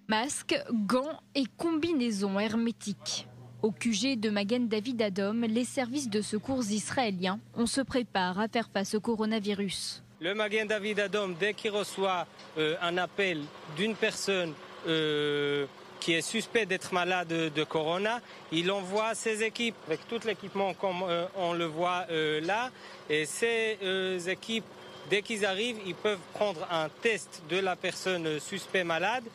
Masques, gants et combinaisons hermétiques. Au QG de Magen David Adom, les services de secours israéliens, on se prépare à faire face au coronavirus. Le Magen David Adom, dès qu'il reçoit un appel d'une personne qui est suspect d'être malade de corona, il envoie ses équipes avec tout l'équipement comme on le voit là. Et ces équipes, dès qu'ils arrivent, ils peuvent prendre un test de la personne suspect malade.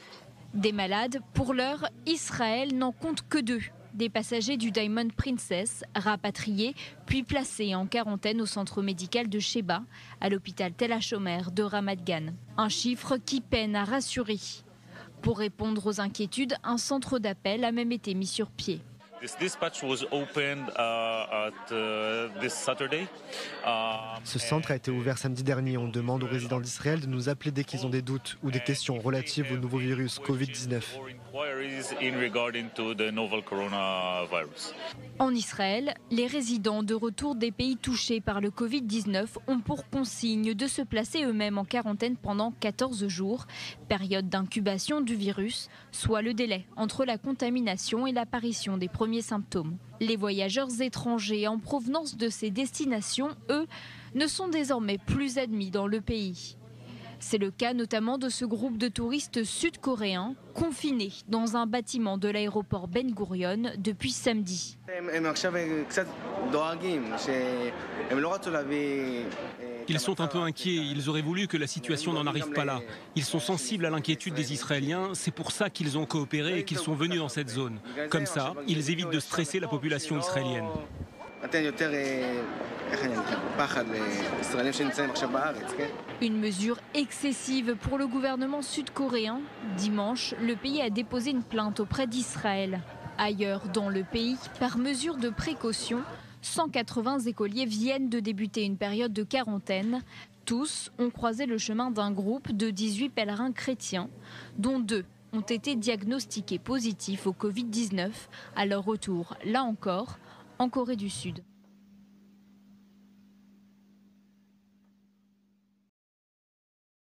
Des malades, pour l'heure, Israël n'en compte que 2. Des passagers du Diamond Princess, rapatriés, puis placés en quarantaine au centre médical de Sheba, à l'hôpital Tel HaShomer de Ramat Gan. Un chiffre qui peine à rassurer. Pour répondre aux inquiétudes, un centre d'appel a même été mis sur pied. Ce centre a été ouvert samedi dernier. On demande aux résidents d'Israël de nous appeler dès qu'ils ont des doutes ou des questions relatives au nouveau virus Covid-19. En Israël, les résidents de retour des pays touchés par le Covid-19 ont pour consigne de se placer eux-mêmes en quarantaine pendant 14 jours, période d'incubation du virus, soit le délai entre la contamination et l'apparition des premiers symptômes. Les voyageurs étrangers en provenance de ces destinations, eux, ne sont désormais plus admis dans le pays. C'est le cas notamment de ce groupe de touristes sud-coréens confinés dans un bâtiment de l'aéroport Ben Gurion depuis samedi. Ils sont un peu inquiets, ils auraient voulu que la situation n'en arrive pas là. Ils sont sensibles à l'inquiétude des Israéliens, c'est pour ça qu'ils ont coopéré et qu'ils sont venus dans cette zone. Comme ça, ils évitent de stresser la population israélienne. Une mesure excessive pour le gouvernement sud-coréen. Dimanche, le pays a déposé une plainte auprès d'Israël. Ailleurs dans le pays, par mesure de précaution, 180 écoliers viennent de débuter une période de quarantaine. Tous ont croisé le chemin d'un groupe de 18 pèlerins chrétiens, dont 2 ont été diagnostiqués positifs au Covid-19 à leur retour, là encore, en Corée du Sud.